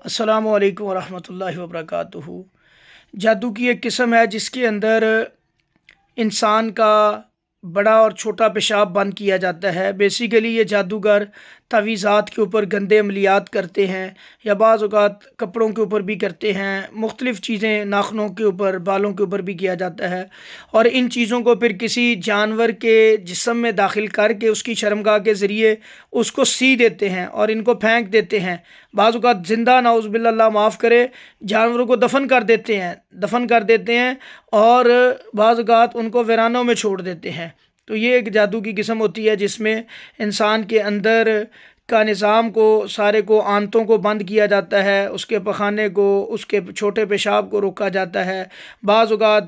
अस्सलामु अलैकुम वरहमतुल्लाहि वबरकातुहू। जादू की एक किस्म है जिसके अंदर इंसान का बड़ा और छोटा पेशाब बंद किया जाता है। बेसिकली ये जादूगर तावीज़ात के ऊपर गंदे अमलियात करते हैं या बाज़ औक़ात कपड़ों के ऊपर भी करते हैं। मुख्तलिफ़ चीज़ें नाखूनों के ऊपर, बालों के ऊपर भी किया जाता है और इन चीज़ों को फिर किसी जानवर के जिस्म में दाखिल करके उसकी शर्मगाह के ज़रिए उसको सी देते हैं और इनको फेंक देते हैं। बाज़ औक़ात ज़िंदा, नाउज़ुबिल्लाह, अल्लाह माफ़ करे, जानवरों को दफ़न कर देते हैं और बाज़ औक़ात उनको वीरानों में छोड़ देते हैं। तो ये एक जादू की किस्म होती है जिसमें इंसान के अंदर का निज़ाम को, सारे को, आंतों को बंद किया जाता है, उसके पखाने को, उसके छोटे पेशाब को रोका जाता है। बाज़ औक़ात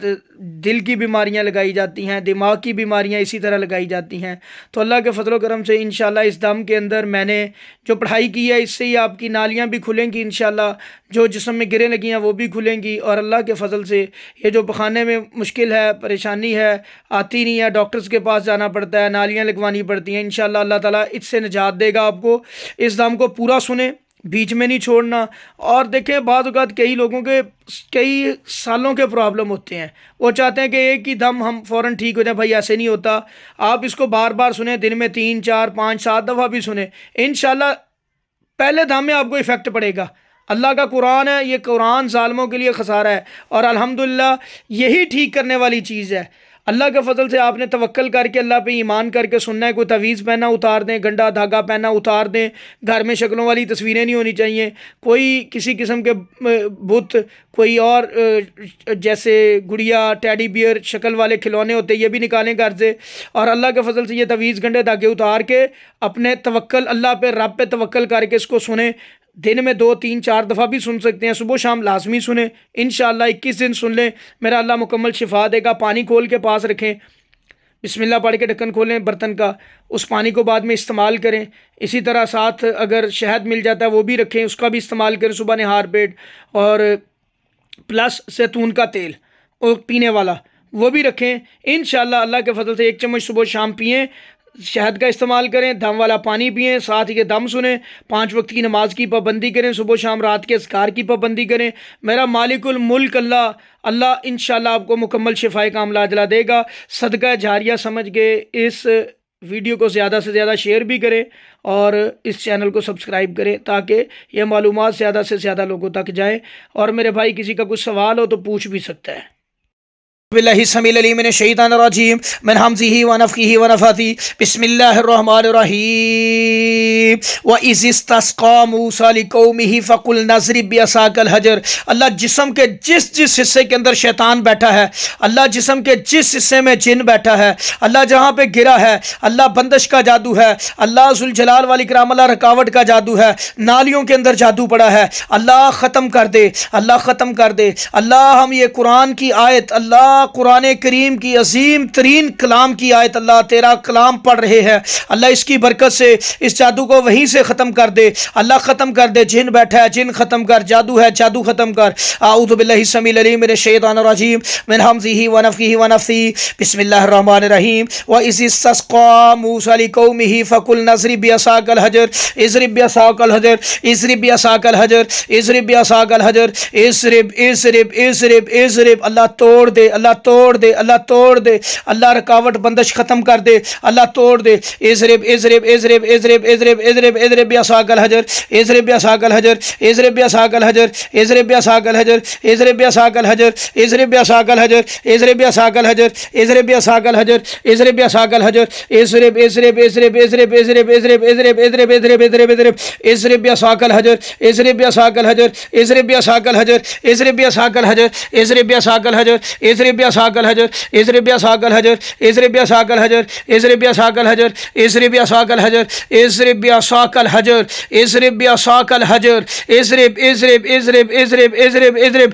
दिल की बीमारियां लगाई जाती हैं, दिमाग की बीमारियां इसी तरह लगाई जाती हैं। तो अल्लाह के फ़ज़ल व करम से इंशाअल्लाह इस दम के अंदर मैंने जो पढ़ाई की है इससे ही आपकी नालियाँ भी खुलेंगी इंशाअल्लाह, जो जिस्म में गिरें लगी हैं वो भी खुलेंगी और अल्लाह के फ़ज़ल से ये जो पखाने में मुश्किल है, परेशानी है, आती नहीं है, डॉक्टर्स के पास जाना पड़ता है, नालियाँ लगवानी पड़ती हैं, इंशाअल्लाह अल्लाह ताला इससे निजात देगा आपको। इस दम को पूरा सुने, बीच में नहीं छोड़ना। और देखें, बाज़ औक़ात कई लोगों के कई सालों के प्रॉब्लम होते हैं, वो चाहते हैं कि एक ही दम हम फ़ौरन ठीक हो जाए। भाई ऐसे नहीं होता, आप इसको बार बार सुने, दिन में 3, 4, 5, 7 दफ़ा भी सुने, इंशाअल्लाह पहले दम में आपको इफ़ेक्ट पड़ेगा। अल्लाह का कुरान है, ये कुरान ज़ालिमों के लिए खसारा है और अल्हम्दुलिल्लाह यही ठीक करने वाली चीज़ है। अल्लाह के फ़ज़ल से आपने तवक्कल करके अल्लाह पे ईमान करके सुनना है। कोई तवीज़ पहना उतार दें, गंडा धागा पहना उतार दें, घर में शक्लों वाली तस्वीरें नहीं होनी चाहिए, कोई किसी किस्म के बुत, कोई और जैसे गुड़िया, टेडी बियर शक्ल वाले खिलौने होते हैं, ये भी निकालें घर से। और अल्लाह के फ़ज़ल से ये तवीज़, गंडे धागे उतार के अपने तवक्कल अल्लाह पे, रब पे तवक्कल करके इसको सुने। दिन में 2, 3, 4 दफ़ा भी सुन सकते हैं, सुबह शाम लाजमी सुने। इंशाअल्लाह 21 दिन सुन लें, मेरा अल्लाह मुकम्मल शिफा देगा। पानी खोल के पास रखें, बिस्मिल्लाह पढ़ के ढक्कन खोलें बर्तन का, उस पानी को बाद में इस्तेमाल करें। इसी तरह साथ अगर शहद मिल जाता है वो भी रखें, उसका भी इस्तेमाल करें सुबह नहार पेट। और प्लस जैतून का तेल और पीने वाला वो भी रखें। इंशाअल्लाह अल्लाह के फ़ज़ल से 1 चम्मच सुबह शाम पिएँ, शहद का इस्तेमाल करें, दम वाला पानी पिएँ, साथ ही के दम सुने, 5 वक्त की नमाज की पाबंदी करें, सुबह शाम रात के अज़कार की पाबंदी करें। मेरा मालिकुल मुल्क अल्लाह इंशाअल्लाह आपको मुकम्मल शिफाए कामिला अजला देगा। सदका जारिया समझ के इस वीडियो को ज़्यादा से ज़्यादा शेयर भी करें और इस चैनल को सब्सक्राइब करें ताकि ये मालूमात ज़्यादा से ज़्यादा लोगों तक जाएँ। और मेरे भाई किसी का कुछ सवाल हो तो पूछ भी सकता है। बिस्मिल्लाहिर्रहमानिर्रहीम मिन हमज़िही व नफ़ख़िही व नफ़ाती बिस्मिल्लाहिर्रहमानिर्रहीम व इज़ इस्तस्क़ा मूसा लिक़ौमिही फ़क़ुल नज़रिब बिअसाकल हजर। अल्लाह जिस्म के जिस जिस हिस्से के अंदर शैतान बैठा है, अल्लाह जिस्म के जिस हिस्से में जिन बैठा है, अल्लाह जहाँ पे गिरा है, अल्लाह बंदिश का जादू है, अल्लाह ज़ुल जलाल वाल इकराम, अल्लाह रुकावट का जादू है, नालियों के अंदर जादू पड़ा है, अल्लाह ख़त्म कर दे, अल्लाह ख़त्म कर दे। अल्लाह हम ये कुरान की आयत, अल्लाह कुरान करीम की अजीम तरीन कलाम की आयत, अल्लाह तेरा कलाम पढ़ रहे हैं, अल्लाह इसकी बरकत से इस जादू को वहीं से ख़त्म कर दे, अल्लाह ख़त्म कर दे। जिन बैठा है जिन ख़त्म कर, जादू है जादू ख़त्म कर। आऊज़ु बिल्लाहि समील अलीम मिनश शैतानिर रजीम मिन हमज़िही व नफ़ख़िही व नफ़सी बिस्मिल्लाहिर्रहमानिर्रहीम व इज़ इस्तस्क़ा मूसा लिक़ौमिही फ़क़ुल नज़रिब बिअसाकल हजर इज़रिब बिअसाकल हजर इज़रिब बिअसाकल हजर इज़रिब बिअसाकल हजर इज़रिब इज़रिब इज़रिब इज़रिब। अल्लाह तोड़ दे, अल्लाह तोड़ दे, अल्लाह तोड़ दे, अल्लाह रुकावट बंदिश ख़त्म कर दे, अल्लाह तोड़ दे। इज़रिब इज़रिब इज़रिब इज़रिब इज़रिब इज़रिब इज़रिब बिअसाकल हजर इज़रिब बिअसाकल हजर इज़रिब बिअसाकल हजर इज़रिब बिअसाकल हजर इज़रिब बिअसाकल हजर इज़रिब बिअसाकल हजर इज़रिब बिअसाकल हजर इज़रिब बिअसाकल हजर इज़रिब बिअसाकल हजर इज़रिब इज़रिब इज़रिब इज़रिब इज़रिब इज़रिब इज़रिब इज़रिब इज़रिब इज़रिब इज़रिब इज़रिब बिअसाकल हजर इज़रिब बिअसाकल हजर इज़रिब बिअसाकल हजर इज़रिब बिअसाकल हजर इज़रिब बिअसाकल हजर इज़रिब बिअसाकल हजर इज़रिब बिअसाकल हजर इज़रिब बिअसाकल हजर इज़रिब बिअसाकल हजर इज़रिब बिअसाकल हजर इज़रिब बिअसाकल हजर इज़रिब बिअसाकल हजर इज़रिब इज़रिब इज़रिब इज़रिब इज़रिब इज़रिब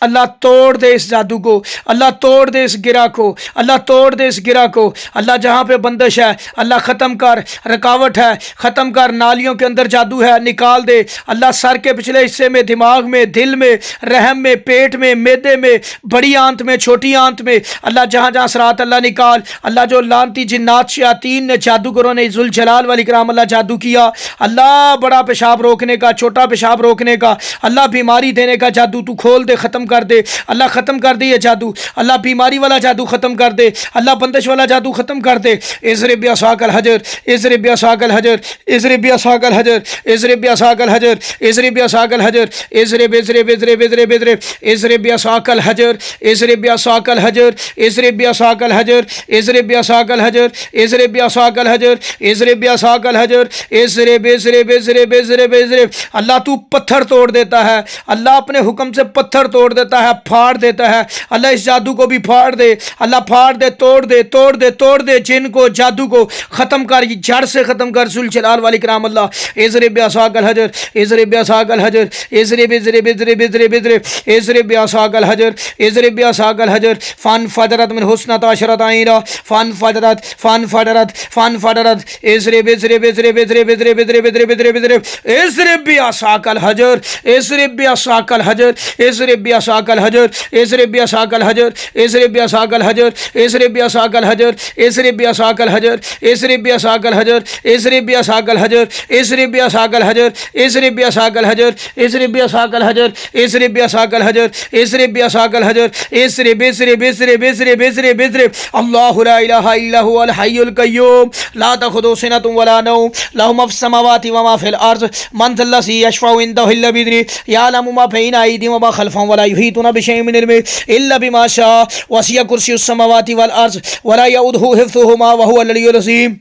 अल्लाह तोड़ दे इस जादू को, अल्लाह तोड़ दे इस गिरा को, अल्लाह तोड़ दे इस गिरा को। अल्लाह जहाँ पे बंदिश है अल्लाह ख़त्म कर, रुकावट है ख़त्म कर, नालियों के अंदर जादू है निकाल दे। अल्लाह सर के पिछले हिस्से में, दिमाग में, दिल में, रहम में, पेट में, मैदे में, बड़ी आंत में, छोटी आंत में, अल्लाह जहाँ जहाँ सरात अल्लाह निकाल। अल्लाह जो लानती जिन्नात शयातीन ने, जादूगरों ने, जुल जलाल वाल इकराम अल्लाह जादू किया, अल्लाह बड़ा पेशाब रोकने का, छोटा पेशाब रोकने का, अल्लाह बीमारी देने का जादू तू खोल दे, ख़त्म कर दे। अल्लाह ख़त्म कर दे ये जादू, अल्लाह बीमारी वाला जादू ख़त्म कर दे, अल्लाह बंदिश वाला जादू ख़त्म कर दे। इज़रिब बिअसाकल हजर, इज़रिब बिअसाकल हजर, इज़रिब बिअसाकल हजर, इज़रिब बिअसाकल हजर, इज़रिब बिअसाकल हजर, इज़रिब इज़रिब इज़रिब इज़रिब इज़रिब इज़रिब बिअसाकल हजर, इज़रिब बिअसाकल हजर, इज़रिब बिअसाकल हजर, इज़रिब बिअसाकल हजर, इज़रिब बिअसाकल हजर, इज़रिब बिअसाकल हजर, इज़रिब इज़रिब इज़रिब इज़रिब इज़रिब। अल्लाह तू पत्थर तोड़ देता है, अल्लाह अपने हुक्म से पत्थर तोड़ देता है, फाड़ देता है। अल्लाह इस जादू को भी फाड़ दे, अल्लाह फाड़ दे, तोड़ दे, तोड़ दे, तोड़ दे, जिन को, जादू को ख़त्म कर, जड़ से ख़त्म कर। जुल जलाल वाल इकराम अल्लाह। इज़रिब बिअसाकल हजर, इज़रिब बिअसाकल हजर, इज़रिब इज़रिब इज़रिब इज़रिब इज़रिब इज़रिब बिअसाकल हजर, इज़रिब बिअसाकल हजर। फन फजरत मिन हुस्नत अशरत आइना, फन फजरत, फन फजरत, फन फजरत। इज़रिब इज़रिब इज़रिब इज़रिब इज़रिब इज़रिब इज़रिब इज़रिब इज़रिब इज़रिब बिअसाकल हजर, इज़रिब बिअसाकल हजर, इज़रिब बिअसाकल हजर, इज़रिब बिअसाकल हजर, इज़रिब बिअसाकल हजर, इज़रिब बिअसाकल हजर, इज़रिब बिअसाकल हजर, इज़रिब बिअसाकल हजर, इज़रिब बिअसाकल हजर, इज़रिब बिअसाकल हजर, इज़रिब बिअसाकल हजर, इज़रिब बिअसाकल हजर, इज़रिब बिअसाकल हजर, इज़रिब बिअसाकल हजर, इज़रिब इज़रिब इज़रिब इज़रिब इज़रिब इज़रिब। अल्लाहु ला इलाहा इल्ला हुवल हय्युल कय्यूम ला तखुदुहु सिनतुन वला नौम लहु मा फ़िस समावाति व मा फ़िल अर्ज़ मन ज़ल्लज़ी यशफ़उ इंदहु इल्ला बिइज़निहि यअलमु मा बैना अयदीहिम व मा ख़ल्फ़हुम वला युहीतूना बिशैइन मिन इल्मिहि इल्ला बिमा शाअ वसिअ कुर्सियुस समावाति वल अर्ज़ वला यऊदुहु हिफ़्ज़ुहुमा व हुवल अलिय्युल अज़ीम।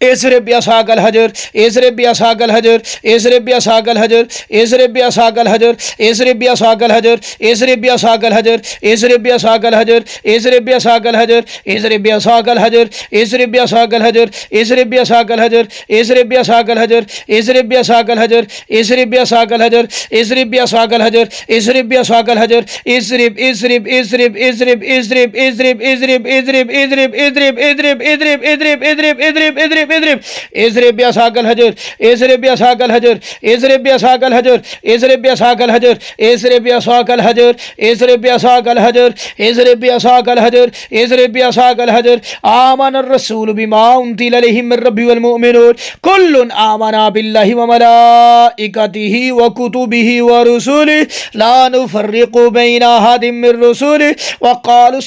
इज़रिब बिअसाकल हजर, इज़रिब बिअसाकल हजर, इज़रिब बिअसाकल हजर, इज़रिब बिअसाकल हजर, इज़रिब बिअसाकल हजर, इज़रिब बिअसाकल हजर, इज़रिब बिअसाकल हजर, इज़रिब बिअसाकल हजर, इज़रिब बिअसाकल हजर, इज़रिब बिअसाकल हजर, इज़रिब बिअसाकल हजर, इज़रिब बिअसाकल हजर, इज़रिब बिअसाकल हजर, इज़रिब बिअसाकल हजर, इज़रिब बिअसाकल हजर, इज़रिब बिअसाकल हजर, इज़रिब इज़रिब इज़रिब इज़रिब इज़रिब इज़रिब इज़रिब इज़रिब इज़रिब इज़रिब इज़रिब इज़रिब इज़रिब इज़रिब इज़रिब इज़रिब इज़रिब इज़रिब बिअसाकल हजर, इज़रिब बिअसाकल हजर, इज़रिब बिअसाकल हजर, इज़रिब बिअसाकल हजर, इज़रिब बिअसाकल हजर, इज़रिब बिअसाकल हजर, इज़रिब बिअसाकल हजर, इज़रिब बिअसाकल हजर। आमन अर्रसूल बिमा उनज़िला इलैहि मिर रब्बिहि वल मुअमिनून कुल्लुन आमना बिल्लाहि व मलाइकतिहि व कुतुबिहि व रुसुलिहि ला नुफ़र्रिक़ु बैना अहदिम मिर रुसुलिहि व क़ालू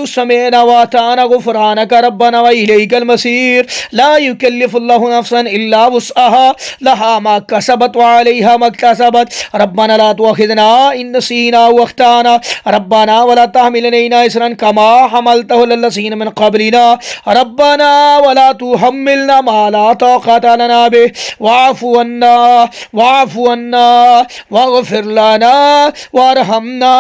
समिअना व अताअना गुफ़रानक रब्बना व इलैकल मसीर। ला युकल्लिफुल्लाहु नफ़्सन इल्ला वुस्अहा लहा मा कसबत व अलैहा मा इक्तसबत रब्बना ला तुअख़िज़ना इन नसीना व अख़्ताना रब्बना व ला तहमिल अलैना इसरन कमा हमलतहु अलल लज़ीना मिन क़ब्लिना रब्बना व ला तुहम्मिलना मा ला ताक़त लना बिहि वाअफ़ु अन्ना वग़फ़िर लना वरहमना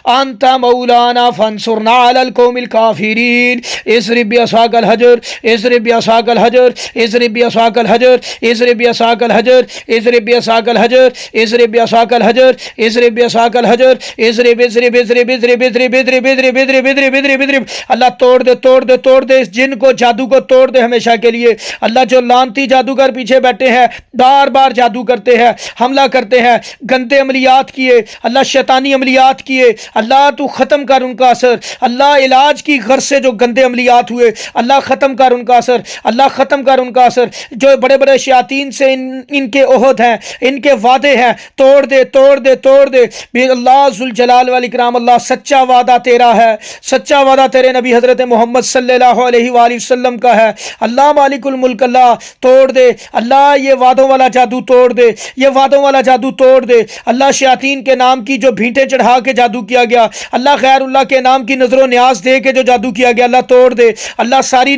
अंत मौलाना फंसुरना अलल क़ौमिल काफ़िरीन। इज़रिब बिअसाकल हजर, इज़रिब बिअसाकल हजर, इज़रिब बिअसाकल हजर, इज़रिब बिअसाकल हजर, इज़रिब बिअसाकल हजर, इज़रिब बिअसाकल हजर, इज़रिब बिअसाकल हजर, इज़रिब इज़रिब इज़रिब इज़रिब इज़रिब इज़रिब इज़रिब इज़रिब इज़रिब इज़रिब इज़रिब। अल्लाह तोड़ दे, तोड़ दे, तोड़ दे इस जिन को, जादू को तोड़ दे हमेशा के लिए। अल्लाह जो लानती जादूगर पीछे बैठे हैं, बार बार जादू करते हैं, हमला करते हैं, गंदे अमलियात किए, अल्लाह शैतानी अमलियात किए, अल्लाह तू ख़त्म कर उनका असर। अल्लाह इलाज की घर से जो गंदे अमलियात हुए अल्लाह ख़त्म कर उनका असर, अल्लाह ख़त्म कर उनका असर। जो बड़े बड़े शयातीन से इनके ओहद हैं, इनके वादे हैं, तोड़ दे, तोड़ दे, तोड़ दे। अल्लाह जुल जलाल वाल इकराम अल्लाह सच्चा वादा तेरा है, सच्चा वादा तेरे नबी हज़रत मोहम्मद सल्लल्लाहु अलैहि वसल्लम का है। अल्लाह मालिकुल मुल्क अल्लाह तोड़ दे, अल्लाह ये वादों वाला जादू तोड़ दे, ये वादों वाला जादू तोड़ दे। अल्लाह शयातीन के नाम की जो भींटें चढ़ा के जादू किया गया, अल्लाह गैरुल्लाह के नाम की नजरों न्याज दे के जो जादू किया गया, अल्लाह तोड़ दे। अल्लाह सारी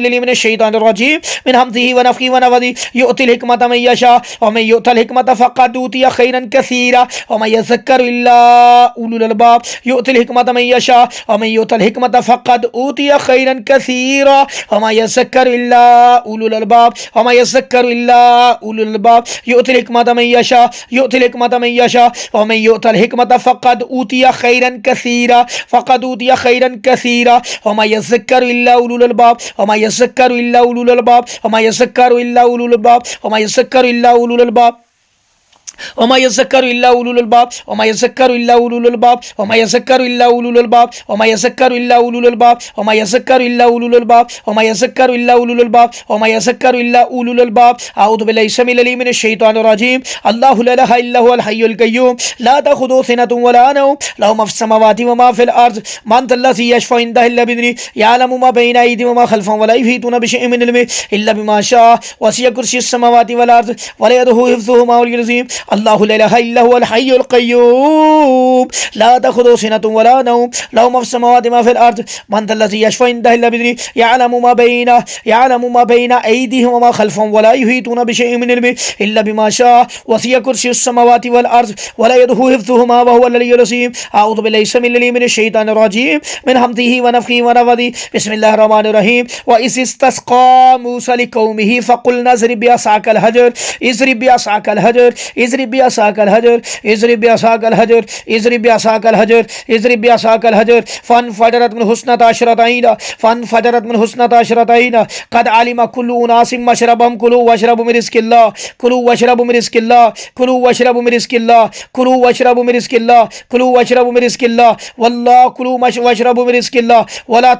बिस्मिल्लाहि मिनश शैतानिर रजीम मिन हमज़िहि व नफ़्ख़िहि व नफ़्ख़िहि यु'तिल हिकमत मन यशा व मन यु'तल हिकमत फ़क़द ऊतिया खैरन कसीरा व मन यज़क्करु इल्ला उलुल अलबाब यु'तिल हिकमत मन यशा व मन यु'तल हिकमत फ़क़द ऊतिया खैरन कसीरा व मन यज़क्करु इल्ला उलुल अलबाब व मन यज़क्करु इल्ला उलुल अलबाब यु'तिल हिकमत मन यशा यु'तिल हिकमत मन यशा व मन यु'तल हिकमत फ़क़द ऊतिया खैरन कसीरा फ़क़द ऊतिया खैरन कसीरा व मन यज़क्करु इल्ला उलुल अलबाब व मन यज़क्करु इल्ला उलुल अलबाब व मन यज़क्करु इल्ला उलुल अलबाब व मन यज़क्करु इल्ला उलुल अलबाब वमा यज़क्करु इल्ला उलुल अलबाब वमा यज़क्करु इल्ला उलुल अलबाब वमा यज़क्करु इल्ला उलुल अलबाब वमा यज़क्करु इल्ला उलुल अलबाब वमा यज़क्करु इल्ला उलुल अलबाब वमा यज़क्करु इल्ला उलुल अलबाब वमा यज़क्करु इल्ला उलुल अलबाब अऊज़ु बिल्लाहि समीउल अलीम मिनश शैतानिर रजीम अल्लाहु ला इलाहा इल्ला हुवल हय्युल क़य्यूम ला तख़ुज़ुहु सिनतुन वला नौम लहु मा फ़िस समावाति व मा फ़िल अर्ज़ मन ज़ल्लज़ी यशफ़अु इंदहु इल्ला बिइज़्निहि यअलमु मा बैना अयदीहिम व मा ख़ल्फ़हुम व ला युहीतूना बिशैइन मिन इल्मिहि इल्ला बिमा शाअ वसिअ कुर्सियुस समावाति वल अर्ज़ व ला यऊदुहु हिफ़्ज़ुहुमा वल अज़ीम अल्लाहु ला इलाहा इल्ला हुवल हय्युल क़य्यूम ला तख़ुज़ुहु सिनतुन वला नौम लहु मा फ़िस समावाति व मा फ़िल अर्ज़ मन ज़ल्लज़ी यशफ़अु इंदहु इल्ला बिइज़्निहि यअलमु मा बैना अयदीहिम व मा ख़ल्फ़हुम व ला युहीतूना बिशैइन मिन इल्मिहि इल्ला बिमा शाअ वसिअ कुर्सियुस समावाति वल अर्ज़ व ला यऊदुहु हिफ़्ज़ुहुमा व हुवल अलिय्युल अज़ीम अऊज़ु बिल्लाहि समीउल अलीम मिनश शैतानिर रजीम मिन हमज़िहि व नफ़्ख़िहि व नफ़्ख़िहि बिस्मिल्लाहिर रहमानिर रहीम व इज़ इस्तस्क़ा मूसा लिक़ौमिहि फ़क़ुलना इज़रिब बिअसाकल हजर इज़रिब बिअसाकल हजर इज़रिब बिअसाकल हजर इज़रिब बिअसाकल हजर इज़रिब बिअसाकल हजर इज़रिब बिअसाकल हजर फ़नफ़जरत मिन हुस्नता अशरता ऐना फ़नफ़जरत मिन हुस्नता अशरता ऐना क़द अलिमा कुल्लु उनासिम मशरबहुम कुलू वशरबू मिन रिज़्क़िल्लाह कुलू वशरबू मिन रिज़्क़िल्लाह कुलू वशरबू मिन रिज़्क़िल्लाह कुलू वशरबू मिन रिज़्क़िल्लाह कुलू वशरबू मिन रिज़्क़िल्लाह वल्लाह कुलू वशरबू मिन रिज़्क़िल्लाह वला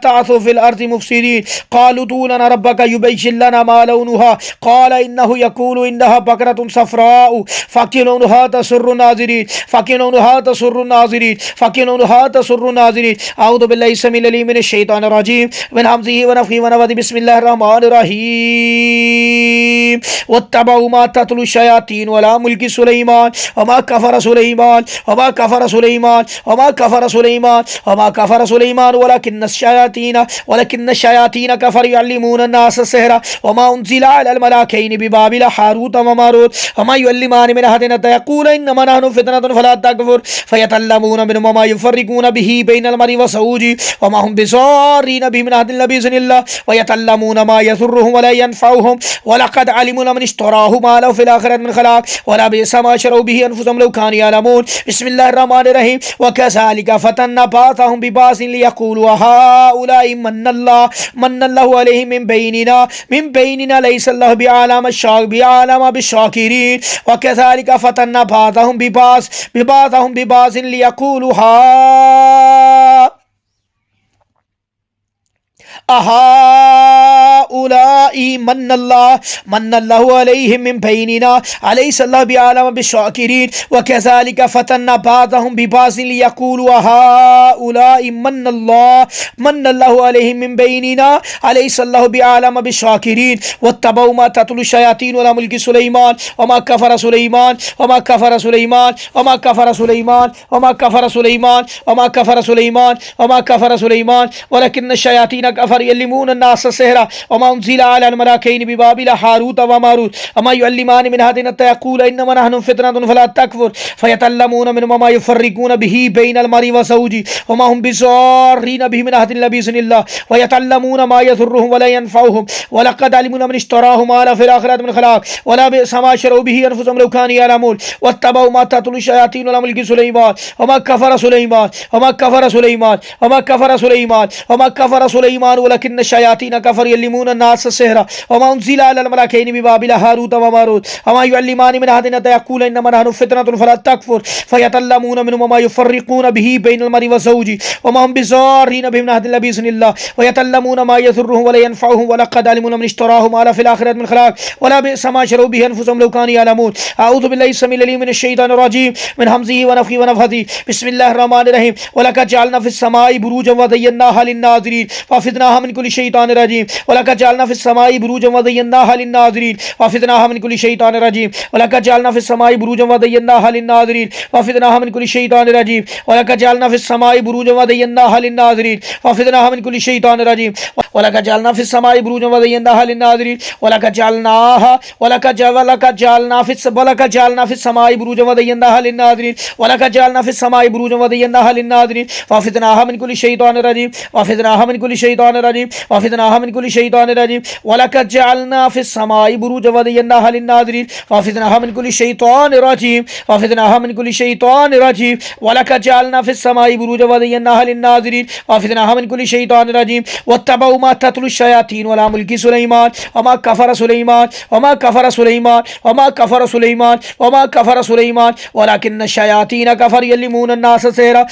ताअसू फ़िल अर्ज़ि मुफ़्सिदीन क़ालू उदू लना रब्बका युबय्यिन लना मा लौनुहा क़ाल इन्नहु यक़ूलु इन्नहा बक़रतुन सफ़राउ फ़ाक़िअ तसुर्रु नाज़िरीन फ़ाक़िअ तसुर्रु नाज़िरीन फ़ाक़िअ तसुर्रु नाज़िरीन अऊज़ु बिल्लाहि समीउल अलीम मिनश शैतानिर रजीम मिन हमज़िहि व नफ़्ख़िहि व नफ़्ख़िहि बिस्मिल्लाहिर रहमानिर रहीम वत्तबअू मा तत्लु शयातीन अला मुल्कि सुलैमान वमा कफ़र सुलैमान वमा कफ़र सुलैमान वमा कफ़र सुलैमान वमा कफ़र सुलैमान वलकिन्न शयातीन कफ़रू युअल्लिमून अन्नास सिहरा वमा उन्ज़िला अलल मलाकैनि बिबाबिल हारूत व मारूत वमा युअल्लिमानि मिन अहदिन हत्ता यक़ूला इन्नमा नहनु फ़ितनतुन फला तकफ़ुर फ़यतअल्लमून मिन्हुमा मा युफ़र्रिक़ून बिही बैनल मर्इ व ज़ौजिही वमा हुम बिज़ार्रीन बिही मिन अहदिन इल्ला बिइज़्निल्लाह वयतअल्लमून मा यज़ुर्रुहुम व ला यनफ़उहुम वलक़द अलिमू लमन इश्तराहु मा लहु फ़िल आख़िरति मिन ख़लाक़ वला बि'सा मा शरऊ बिही अनफ़ुसहुम लौ कानू यअलमून बिस्मिल्लाहिर रहमानिर रहीम व कज़ालिका फ़तन्ना बाज़हुम बिबाज़िन लियक़ूलू हाउलाइ मन्नल्लाहु अलैहिम मिन बैनिना लैसा अल्लाहु बिअअलम बिश्शाकिरीन व कज़ालिका फ़तन्ना बाज़हुम बिबाज़िन लियक़ूलू अहाउलाई मन्नल्लाहु अलैहिम मिन बैनिना अलैसा अल्लाहु बिअअलम बिश्शाकिरीन व कज़ालिका फ़तन्ना बाज़हुम बिबाज़िन लियक़ूलू अहाउलाई मन्नल्लाहु अलैहिम मिन बैनिना अलैसा अल्लाहु बिअअलम बिश्शाकिरीन वत्तबअू मा तत्लु शयातीन अला मुल्कि सुलैमान वमा कफ़र सुलैमान वमा कफ़र सुलैमान वमा कफ़र सुलैमान वमा कफ़र सुलैमान वमा कफ़र सुलैमान वमा कफ़र सुलैमान वलकिन्न शयातीन कफ़रू युअल्लिमून अन्नास सिहरा वमा उन्ज़िला अलल मलाकैनि बिबाबिल हारूत व मारूत वमा युअल्लिमानि मिन अहदिन हत्ता यक़ूला इन्नमा नहनु फ़ितनतुन फला तकफ़ुर फ़यतअल्लमून मिन्हुमा मा युफ़र्रिक़ून बिही बैनल मर्इ व ज़ौजिही वमा हुम बिज़ार्रीन बिही मिन अहदिन इल्ला बिइज़्निल्लाह वयतअल्लमून मा यज़ुर्रुहुम व ला यनफ़उहुम वलक़द अलिमू लमन इश्तराहु मा लहु फ़िल आख़िरति मिन ख़लाक़ वला बि'सा मा शरऊ बिही अनफ़ुसहुम लौ कानू यअलमून वत्तबअू मा तत्लु शयातीन अला मुल्कि सुलैमान वमा कफ़र सुलैमान वमा कफ़र सुलैमान वमा कफ़र सुलैमान वमा कफ़र सुलैमान वलकिन्न शयातीन कफ़रू युअल्लिमून अन्नास सिहरा वमा उन्ज़िला अलल मलाकैनि बिबाबिल हारूत व मारूत वमा युअल्लिमानि मिन अहदिन हत्ता यक़ूला इन्नमा नहनु फ़ितनतुन फला तकफ़ुर फ़यतअल्लमून मिन्हुमा मा युफ़र्रिक़ून बिही बैनल मर्इ व ज़ौजिही वमा हुम बिज़ार्रीन बिही मिन अहदिन इल्ला बिइज़्निल्लाह वयतअल्लमून मा यज़ुर्रुहुम व ला यनफ़उहुम वलक़द अलिमू लमन इश्तराहु मा लहु फ़िल आख़िरति मिन ख़लाक़ वला बि'सा मा शरऊ बिही अनफ़ुसहुम लौ कानू यअलमून अऊज़ु बिल्लाहि समीउल अलीम मिनश शैतानिर रजीम मिन हमज़िहि व नफ़्ख़िहि व नफ़्ख़िहि बिस्मिल्लाहिर रहमानिर रहीम वलक़द जअलना फ़िस समाई बुरूजन व ज़य्यन्नाहा लिन्नाज़िरीन व हफ़िज़नाहा मिन कुल्लि शैतानिर रजीम वलक़द जअलना फिस समाई बुरूजन व ज़य्यनाहा लिन्नाज़िरीन व फ़िज़नाहा मिन कुल्लि शैतानिर रजीम व लक़द जअलना फिस समाई बुरूजन व ज़य्यनाहा लिन्नाज़िरीन व फ़िज़नाहा मिन कुल्लि शैतानिर रजीम व लक़द जअलना फिस समाई बुरूजन व ज़य्यनाहा लिन्नाज़िरीन व फ़िज़नाहा मिन कुल्लि शैतानिर रजीम व लक़द जअलना फिस समाई बुरूजन व ज़य्यनाहा लिन्नाज़िरीन व लक़द जअलना फिस समाई बुरूजन व ज़य्यनाहा लिन्नाज़िरीन व लक़द जअलना फिस समाई बुरूजन व ज़य्यनाहा लिन्नाज़िरीन व फ़िज़नाहा मिन कुल्लि शैतानिर रजीम व फ़िज़नाहा मिन कुल्लि शैतानिर रजीम व फ़िज़नाहा मिन कुल्लि शैतानिर रजीम व लक़द जअलना फिस समाई बुरूजन व ज़य्यनाहा लिन्नाज़िरीन व फ़िज़नाहा मिन कुल्लि शैतानिर रजीम व फ़िज़नाहा मिन कुल्लि शैतानिर रजीम व लक़द जअलना फिस समाई बुरूजन व ज़य्यनाहा लिन्नाज़िरीन व फ़िज़नाहा मिन कुल्लि शैतानिर रजीम वत्तबऊ मा तत्लु शयातीन अला मुल्की सुलैमान वमा कफ़र सुलैमान वमा कफ़र सुलैमान वमा कफ़र सुलैमान वमा कफ़र सुलैमान वलाकिन्न शयातीन कफ़र युअल्लिमून अन्नास सिहरा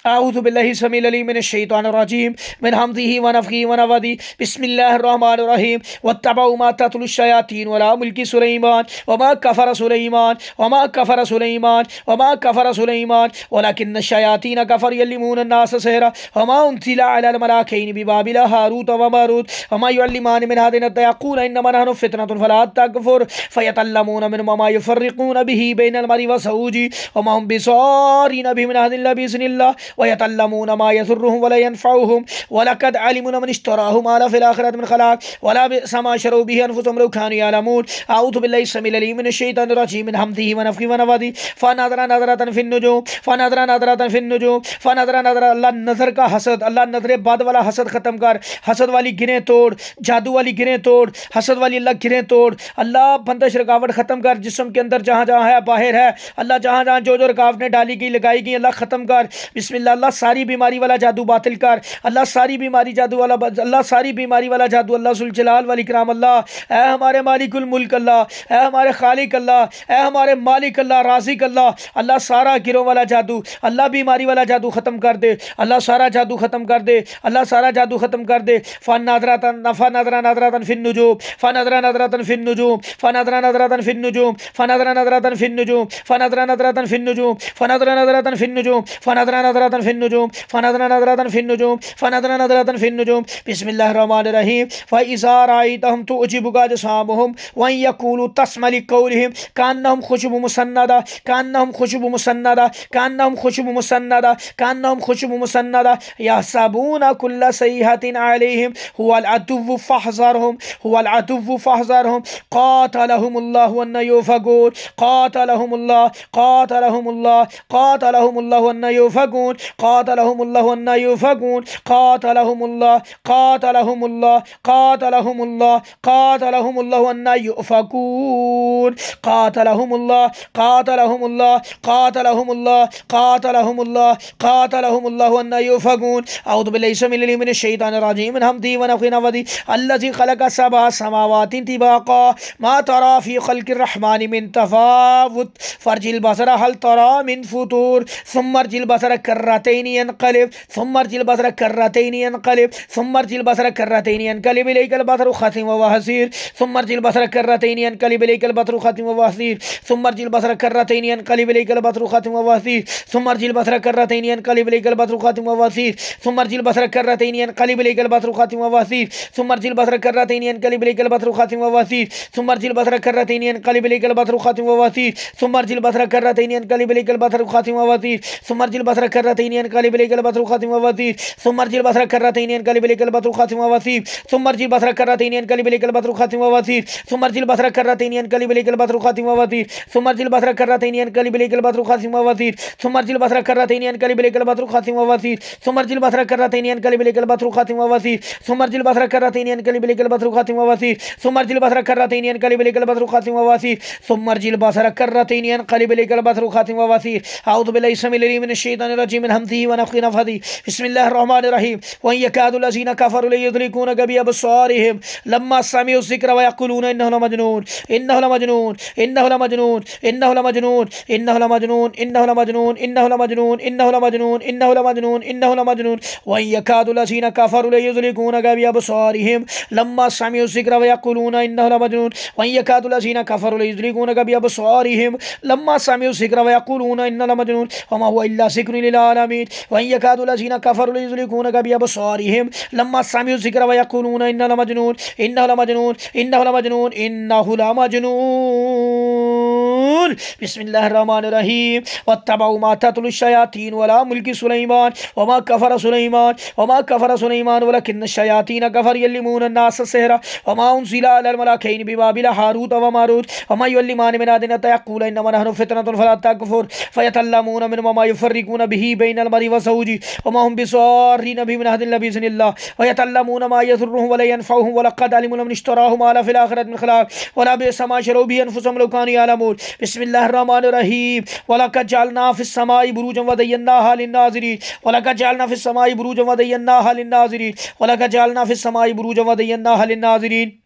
आऊज़ु बिल्लाहि समील अलीम मिनश शैतानिर रजीम मिन हमज़िहि व नफ़्ख़िहि व नफ़्ख़िहि बिस्मिल्लाहिर रहमानिर रहीम वत्तबऊ मा तत्लु शयातीन अला मुल्की सुलैमान वमा कफ़र सुलैमान वमा कफ़र सुलैमान वमा कफ़र सुलैमान वलाकिन्न शयातीन कफ़र युअल्लिमून अन्नास सिहरा वमा उन्ज़िला अलल मलाकैनि बिबाबिल हारूत व मारूत वमा युअल्लिमानि मिन अहदिन हत्ता यक़ूला इन्नमा नहनु फ़ितनतुन फला तकफ़ुर फयतअल्लमून मिम्मा मा युफ़र्रिक़ून बिहि बैनल मर्इ व ज़ौजी वमा हुम बिज़ारिन बिहि मिन अहदिन इल्ला बिइज़्निल्लाह वयतअल्लमून मा यज़ुर्रुहुम वला यनफ़उहुम वलक़द अलिमू मन इश्तराहु मा लहु फ़िल आख़िरति मिन ख़लाक़ वला बिअस मा शरऊ बिहि अनफ़ुसहुम लौ कानू यअलमून आऊज़ु बिल्लाहि समील अलीम मिनश शैतानिर रजीम मिन हमज़िहि व नफ़्ख़िहि व नफ़्ख़िहि फ़नज़रा नज़रतन फ़िन्नुजूम फ़नज़रा नज़रतन फ़िन्नुजूम फ़नज़रा नज़र अल्लाह नज़र का हसद, अल्लाह नज़र बाद वाला हसद ख़त्म कर, हसद वाली गिरें तोड़, जादू वाली गिरें तोड़, हसद वाली अल्लाह गिरें तोड़, अल्लाह बंदिश रुकावट ख़त्म कर जिस्म के अंदर जहाँ जहाँ है बाहर है अल्लाह, जहाँ जहाँ जो जो रुकावटें डाली गई लगाई गई अल्लाह ख़त्म कर। बिस्मिल्लाह। अल्लाह सारी बीमारी वाला जादू बातिल कर, अल्लाह सारी बीमारी जादू वाला, अल्लाह सारी बीमारी वाला जादू, अल्लाह जुल जलाल वाल इकराम, अल्लाह ऐ हमारे मालिकुल मुल्क, अल्लाह ऐ हमारे खालिक, अल्लाह ऐ हमारे मालिक, अल्लाह राज़िक, अल्लाह अल्लाह सारा गिरोह वाला जादू, अल्लाह बीमारी वाला जादू ख़त्म कर दे, अल्लाह सारा जादू ख़त्म कर दे, अल्लाह सारा जादू ख़त्म कर दे। फ़नज़रा नज़रतन फ़िन्नुजूम फ़नज़रा नज़रतन फ़िन्नुजूम फ़नज़रा नज़रतन फ़िन्नुजूम फ़नज़रा नज़रतन फ़िन्नुजूम फ़नज़रा नज़रतन फ़िन्नुजूम फ़नज़रा नज़रतन फ़िन्नुजूम फ़नज़रा नज़रतन फ़िन्नुजूम फ़नज़रा नज़रतन फ़िन्नुजूम फ़नज़रा नज़रतन फ़िन्नुजूम बिस्मिल्लाहिर रहमानिर रहीम फ़इज़ा रअयतहुम तुअजिबुका अजसामुहुम व यक़ूलू तस्मअ लिक़ौलिहिम कान्नहुम खुशबुन मुसन्नदा कान्नहुम खुशबुन मुसन्नदा कान्नहुम खुशबुन मुसन्नदा कान्नहुम खुशबुन मुसन्नदा यहसबूना कुल्ला सय्यहतिन अलैहिम हुवल अदुव्वु फ़हज़रहुम हुवल अदुव्वु फ़हज़रहुम क़ातलहुमुल्लाहु अन्न युफ़कून क़ातलहुमुल्लाह क़ातलहुमुल्लाह क़ातलहुमुल्लाहु अन्न युफ़कून क़ातलहुमुल्लाहु अन्न युफ़कून क़ातलहुमुल्लाह क़ातलहुमुल्लाह क़ातलहुमुल्लाह क़ातलहुमुल्लाहु अन्न युफ़कून क़ातलहुमुल्लाह क़ातलहुमुल्लाह क़ातलहुमुल्लाह क़ातलहुमुल्लाह क़ातलहुमुल्लाहु अन्न युफ़कून अऊज़ु बिल्लाहि समील अलीम मिनश शैतानिर रजीम मिन हमज़िहि व नफ़्ख़िहि व नफ़्ख़िहि अल्लज़ी ख़लक़ सबअ समावातिन तिबाक़ा मा तरा फ़ी ख़ल्क़िर रहमानि मिन तफ़ावुत फ़र्जिल बसरा हल तरा मिन फ़ुतूर सुम्मा अर्जिल बसरा कर्रतैनि यनक़लिब सुम्मा अर्जिल बसरा कर्रतैनि यनक़लिब सुम्मा अर्जिल बसरा कर्रतैनि यनक़लिब इलैकल बसरु ख़ासिअन व हसीर सुम्मा अर्जिल बसरा कर्रतैनि यनक़लिब इलैकल बसरु ख़ासिअन व हसीर सुम्मा अर्जिल बसरा कर्रतैनि यनक़लिब इलैकल बसरु ख़ासिअन व हसीर सुम्मा अर्जिल बसरा कर्रतैनि यनक़लिब इलैकल बसरु ख़ासिअन व हसीर सुम्मा अर्जिल बसरा कर्रतैनि यनक़लिब इलैकल बसरु ख़ासिअन व हसीर सुम्मा अर्जिल बसरा कर्रतैनि यनक़लिब इलैकल बसरु ख़ासिअन व हसीर सुम्मा अर्जिल बसरा कर्रतैनि यनक़लिब इलैकल बसरु ख़ासिअन व हसीर सुम्मा अर्जिल बसरा कर्रतैनि यनक़लिब इलैकल बसरु ख़ासिअन व हसीर सुम्मा अर्जिल बसरा कर्रतैनि यनक़लिब इलैकल बसरु ख़ासिअन व हसीर सुम्मा अर्जिल बसरा कर्रतैनि यनक़लिब इलैकल बसरु ख़ासिअन व हसीर सुम्मा अर्जिल बसरा कर्रतैनि यनक़लिब इलैकल बसरु ख़ासिअन व हसीर सुम्मा अर्जिल बसरा कर्रतैनि यनक़लिब इलैकल बसरु ख़ासिअन व हसीर सुम्मा अर्जिल बसरा कर्रतैनि यनक़लिब इलैकल बसरु ख़ासिअन व हसीर सुम्मा अर्जिल बसरा कर्रतैनि यनक़लिब इलैकल बसरु ख़ासिअन व हसीर सुम्मा अर्जिल बसरा कर्रतैनि यनक़लिब इलैकल बसरु ख़ासिअन व हसीर सुम्मा अर्जिल बसरा कर्रतैनि यनक़लिब इलैकल बसरु ख़ासिअन व हसीर सुम्मा अर्जिल बसरा कर्रतैनि यनक़लिब इलैकल बसरु ख़ासिअन व हसीर सुम्मा अर्जिल बसरा कर्रतैनि यनक़लिब इलैकल बसरु ख़ासिअन व हसीर अऊज़ु बिल्लाहि समील अलीम मिनश शैतानिर रजीम मिन हमज़िहि व नफ़्ख़िहि व नफ़्ख़िहि बिस्मिल्लाहिर रहमानिर रहीम व यकादुल लज़ीना कफ़रू लयुज़लिकूनका बिअबसारिहिम लम्मा समिअु ज़िक्र व यक़ूलूना इन्नहु लमजनून इन्नहु लमजनून इन्नहु लमजनून इन्नहु लमजनून इन्नहु लमजनून इन्नहु लमजनून इन्नहु लमजनून इन्नहु लमजनून इन्नहु लमजनून इन्नहु लमजनून व यकादुल लज़ीना कफ़रू लयुज़लिकूनका बिअबसारिहिम लम्मा समिअु ज़िक्र व यक़ूलूना इन्नहु लमजनून व यकादुल लज़ीना कफ़रू लयुज़लिकूनका बिअबसारिहिम लम्मा समिअु ज़िक्र व यक़ूलूना इन्नहु लमजनून वमा हुवा इल्ला ज़िक्रुन लिल आलमीन। व यकादु लज़ीना कफ़रू युज़लिकूनका बिअबसारिहिम लम्मा समिउ ज़िक्र व यक़ूलूना इन्नहु लमजनून इन्नहु लमजनून इन्नहु लमजनून इन्नहु लमजनून। बिस्मिल्लाहिर्रहमानिर्रहीम। वत्तबऊ मा तत्लु शयातीन अला मुल्कि सुलैमान वमा कफ़र सुलैमान वलकिन्न शयातीन कफ़र युअल्लिमून अन्नास सिहरा वमा उन्ज़िला अलल मलाकैनि बिबाबिल हारूत व मारूत वमा युअल्लिमानि मिन अहदिन हत्ता यक़ूला इन्नमा नहनु फ़ितनतुन फला तकफ़ुर फ़यतअल्लमून मिम्मा मा युफ़र्रिक़ून बिही बैनल मर्इ व ज़ौजिही वमा हुम बिज़ार्रीन बिही मिन अहदिन इल्ला बिइज़्निल्लाह व यतअल्लमून मा यज़ुर्रुहुम व ला यनफ़उहुम व लक़द अलिमू लमन इश्तराहु मा लहु फ़िल आख़िरति मिन ख़लाक़ व ला बि'सा मा शरऊ बिही अनफ़ुसहुम लौ कानू यअलमून। बिस्मिल्लाहिर्रहमानिर्रहीम। वलक़द जअलना फ़िस समाइ बुरूजन व ज़य्यनाहा लिन्नाज़िरीन वलक़द जअलना फ़िस समाइ बुरूजन व ज़य्यनाहा लिन्नाज़िरीन वलक़द जअलना फ़िस समाइ बुरूजन व ज़य्यनाहा लिन्नाज़िरीन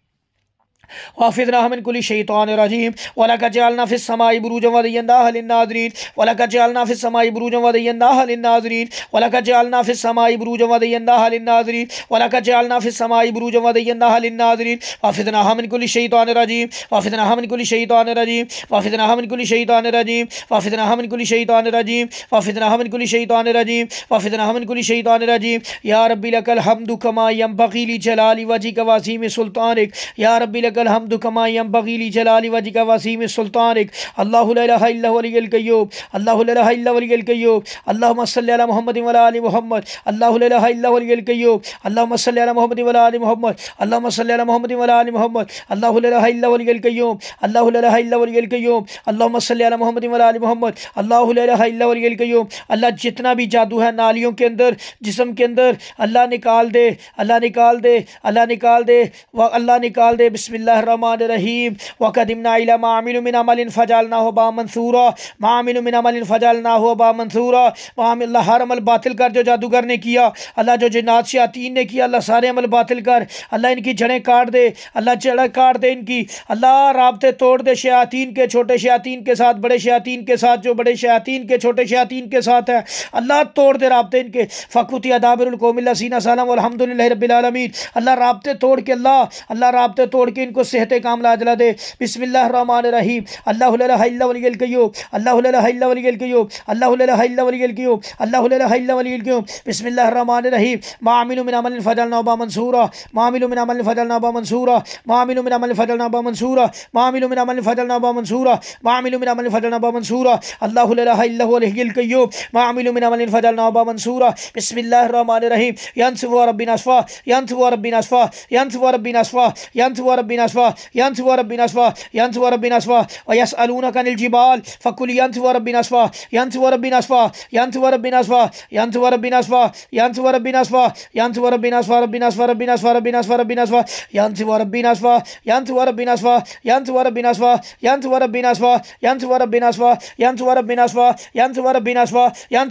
वहफ़िज़नाहा मिन कुल्लि शैतानिर रजीम वलक़द जअलना फ़िस समाइ बुरूजन व ज़य्यनाहा लिन्नाज़िरीन वलक़द जअलना फ़िस समाइ बुरूजन व ज़य्यनाहा लिन्नाज़िरीन वलक़द जअलना फ़िस समाइ बुरूजन व ज़य्यनाहा लिन्नाज़िरीन वलक़द जअलना फ़िस समाइ बुरूजन व ज़य्यनाहा लिन्नाज़िरीन वहफ़िज़नाहा मिन कुल्लि शैतानिर रजीम वहफ़िज़नाहा मिन कुल्लि शैतानिर रजीम वहफ़िज़नाहा मिन कुल्लि शैतानिर रजीम वहफ़िज़नाहा मिन कुल्लि शैतानिर रजीम वहफ़िज़नाहा मिन कुल्लि शैतानिर रजीम वहफ़िज़नाहा मिन कुल्लि शैतानिर रजीम। या रब्बी लकल हम्दु कमा यंबग़ी लिजलालि वजहिका व अज़ीमि सुल्तानिक या रब्बी लकल हम्दु कमा यंबग़ी लिजलालि वजहिका व अज़ीमि सुल्तानिक। अल्लाहु ला इलाहा इल्ला हुवल हय्युल क़य्यूम अल्लाहु ला इलाहा इल्ला हुवल हय्युल क़य्यूम अल्लाहुम्मा सल्लि अला मुहम्मदिन व अला आलि मुहम्मद अल्लाहु ला इलाहा इल्ला हुवल हय्युल क़य्यूम अल्लाहुम्मा सल्लि अला मुहम्मदिन व अला आलि मुहम्मद अल्लाहुम्मा सल्लि अला मुहम्मदिन व अला आलि मुहम्मद अल्लाहु ला इलाहा इल्ला हुवल हय्युल क़य्यूम अल्लाहु ला इलाहा इल्ला हुवल हय्युल क़य्यूम अल्लाहुम्मा सल्लि अला मुहम्मदिन व अला आलि मुहम्मद अल्लाहु ला इलाहा इल्ला हुवल हय्युल क़य्यूम। अल्लाह जितना भी जादू है नालियों के अंदर जिस्म के अंदर अल्लाह निकाल दे अल्लाह निकाल दे अल्लाह निकाल दे व अल्लाह निकाल दे। बिस्मिल्लाहिर्रहमानिर्रहीम। वक़दिमना इला मा अमिलू मिन अमलिन फ़जअलनाहु हबाअ मंसूरा मा अमिलू मिन अमलिन फ़जअलनाहु हबाअ मंसूरा। अल्लाह हर अमल बातिल कर जो जादूगर ने किया अल्लाह जो जिन्नात शयातीन ने किया अल्लाह सारे अमल बातिल कर अल्लाह इनकी जड़ें काट दे अल्लाह जड़ें काट दे इनकी अल्लाह राब्ते तोड़ दे शयातीन के छोटे शयातीन के साथ बड़े शयातीन के साथ जो बड़े शयातीन के छोटे शयातीन के साथ है अल्लाह तोड़ दे राब्ते इनके फ़कुति अदाबिरुल कौमिल लज़ीना सलम वल्हम्दुलिल्लाहि रब्बिल आलमीन। अल्लाह राब्ते तोड़ के अल्लाह राब्ते तोड़ के इनको सेहत कामिला अजला दे। बिस्मिल्लाहिर्रहमानिर्रहीम। अल्लाहु ला इलाहा इल्ला हुवल हय्युल क़य्यूम अल्लाहु ला इलाहा इल्ला हुवल हय्युल क़य्यूम अल्लाहु ला इलाहा इल्ला हुवल हय्युल क़य्यूम अल्लाहु ला इलाहा इल्ला हुवल हय्युल क़य्यूम। बिस्मिल्लाहिर्रहमानिर्रहीम। मा अमिलू मिन अमलिन फ़जअलनाहु हबाअ मंसूरा मा अमिलू मिन अमलिन फ़जअलनाहु हबाअ मंसूरा मा अमिलू मिन अमलिन फ़जअलनाहु हबाअ मंसूरा मा अमिलू मिन अमलिन फ़जअलनाहु हबाअ मंसूरा मा अमिलू मिन अमलिन फ़जअलनाहु हबाअ मंसूरा अल्लाहु ला इलाहा इल्ला हुवल हय्युल क़य्यूम मा अमिलू मिन अमलिन फ़जअलनाहु हबाअ मंसूरा। बिस्मिल्लाहिर्रहमानिर्रहीम। यंसुरु रब्बी नस्फ़ा यंसुरु रब्बी नस्फ़ा यंसुरु रब्बी नस्फ़ा यंसुरु रब्बी नस्फ़ा यंसुरु रब्बी नस्फ़ा यंसुरु रब्बी नस्फ़ा व यसअलूनका अनिल जिबाल फ़कुल यंसुरु रब्बी नस्फ़ा यंसुरु रब्बी नस्फ़ा यंसुरु रब्बी नस्फ़ा यंसुरु रब्बी नस्फ़ा यंसुरु रब्बी नस्फ़ा यंसुरु रब्बी नस्फ़ा रब्बी नस्फ़ा रब्बी नस्फ़ा रब्बी नस्फ़ा रब्बी नस्फ़ा यंसुरु रब्बी नस्फ़ा यंसुरु रब्बी नस्फ़ा यंसुरु रब्बी नस्फ़ा यंसुरु रब्बी नस्फ़ा यंसुरु रब्बी नस्फ़ा यंसुरु रब्बी नस्फ़ा यंसुरु रब्बी नस्फ़ा यंसुरु रब्बी नस्फ़ा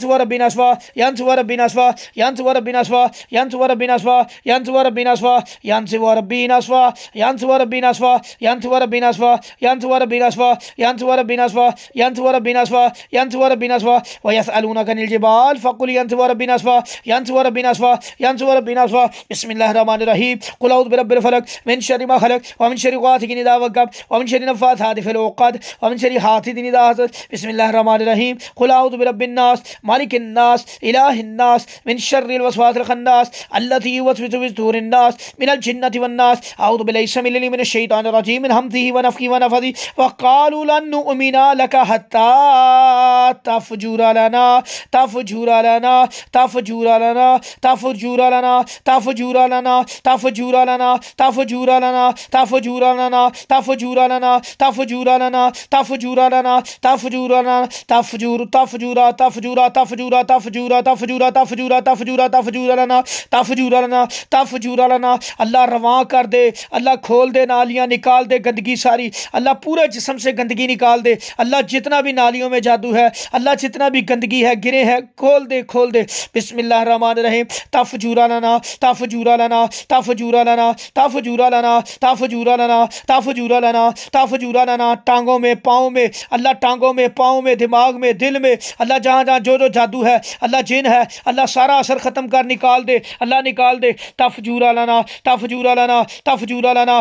यंसुरु रब्बी नस्फ़ा यंसुरु रब्बी नस्फ़ा यंसुरु रब्बी नस्फ़ा यंसुरु रब्बी नस्फ़ा यंसुरु रब्बी नस्फ़ा यंसुरु रब्बी नस्फ़ा यंसुरु रब्बी नस्फ़ा यंसुरु रब्बी नस्फ़ा यंसुरु रब्बी नस्फ़ा यंसुरु रब्बी नस्फ़ा यंसुरु रब्बी नस्फ़ा व यसअलूनका अनिल जिबाल फ़कुल यंसुरु रब्बी नस्फ़ा यंसुरु रब्बी नस्फ़ा यंसुरु रब्बी नस्फ़ा। बिस्मिल्लाहिर्रहमानिर्रहीम। कुल अऊज़ु बिरब्बिल फ़लक़ मिन शर्रि मा ख़लक़ व मिन शर्रि गासिक़िन इज़ा वक़ब व मिन शर्रि नफ़्फ़ाथाति फ़िल उक़द व मिन शर्रि हासिदिन इज़ा हसद। बिस्मिल्लाहिर्रहमानिर्रहीम। कुल अऊज़ु बिरब्बिन नास मालिकिन नास इलाहिन नास मिन शर्रिल वसवासिल ख़न्नास अल्लज़ी युवस्विसु फ़ी सुदूरिन नास मिनल जिन्नति वन नास। अऊज़ु बिल्लाहि समीउल अलीम मिनश शैतानिर रजीम मिन हम्ज़िहि व नफ़्ख़िहि व नफ़्ख़िहि। व क़ालू लन नुअमिना लका हत्ता तफ़जुरा लना तफ़जुरा लना तफ़जुरा लना तफ़जुरा लना तफ़जुरा लना तफ़जुरा लना तफ़जुरा लना तफ़जुरा लना तफ़जुरा लना तफ़जुरा लना तफ़जुरा लना तफ़जुरा लना तफ़जुर तफ़जुरा तफ़जुरा तफ़जुरा तफ़जुरा तफ़जुरा तफ़जुरा तफ़जुरा तफ़जुरा लना तफ़जुरा लना तफ़जुरा लना। अल्लाह रवां कर दे अल्लाह खोल दे नालियाँ निकाल दे गंदगी सारी अल्लाह पूरे जिस्म से गंदगी निकाल दे अल्लाह जितना भी नालियों में जादू है अल्लाह जितना भी गंदगी है गिरे हैं खोल दे खोल दे। बिस्मिल्लाहिर्रहमानिर्रहीम। तफ़जुरा लना तफ़जुरा लना तफ़जुरा लना तफ़जुरा लना तफ़जुरा लना तफ़जुरा लना तफ़जुरा लना। टांगों में पाँव में अल्लाह टांगों में पाँव में दिमाग में दिल में अल्लाह जहाँ जहाँ जो जो जादू है अल्लाह जिन है अल्लाह सारा असर ख़त्म कर निकाल दे अल्लाह निकाल दे। तफ़जुरा लना तफ़जुरा लना तफ़जुरा लना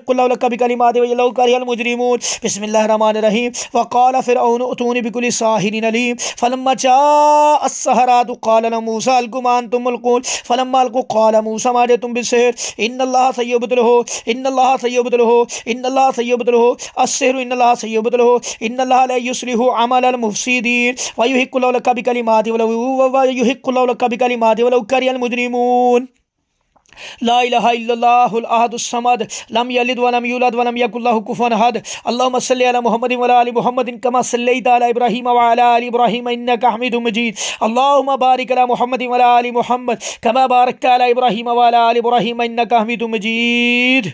युहिक्कुल्लाहु लका बिकलिमातिही वलौ करिहल मुजरिमून। बिस्मिल्लाहिर्रहमानिर्रहीम। वक़ाल फ़िरऔन उतूनी बिकुल्लि साहिरिन अलीम। फ़लम्मा जाअ अस्सहरातु क़ाल लहुम मूसा अल्क़ू मा अंतुम मुल्क़ून। फ़लम्मा अलक़ू क़ाल मूसा मा जि'तुम बिस्सिह्र इन्नल्लाहा सयुब्तिलुहु इन्नल्लाहा सयुब्तिलुहु इन्नल्लाहा सयुब्तिलुहु अस्सिह्रु इन्नल्लाहा सयुब्तिलुहु इन्नल्लाहा ला युस्लिहु अमलल मुफ़्सिदीन व युहिक्कुल्लाहु लका बिकलिमातिही वलौ करिहल मुजरिमून। ला इलाहा इल्लल्लाहुल अहदुस समद लम यलिद वलम यूलद वलम यकुल लहु कुफुवन अहद। अल्लाहुम्मा सल्लि अला मुहम्मदिन व अला आलि मुहम्मदिन कमा सल्लैता अला इब्राहीम व अला आलि इब्राहीम इन्नका हमीदुम मजीद। अल्लाहुम्मा बारिक अला मुहम्मदिन व अला आलि मुहम्मद कमा बारकता अला इब्राहीम व अला आलि इब्राहीम इन्नका हमीदुम मजीद।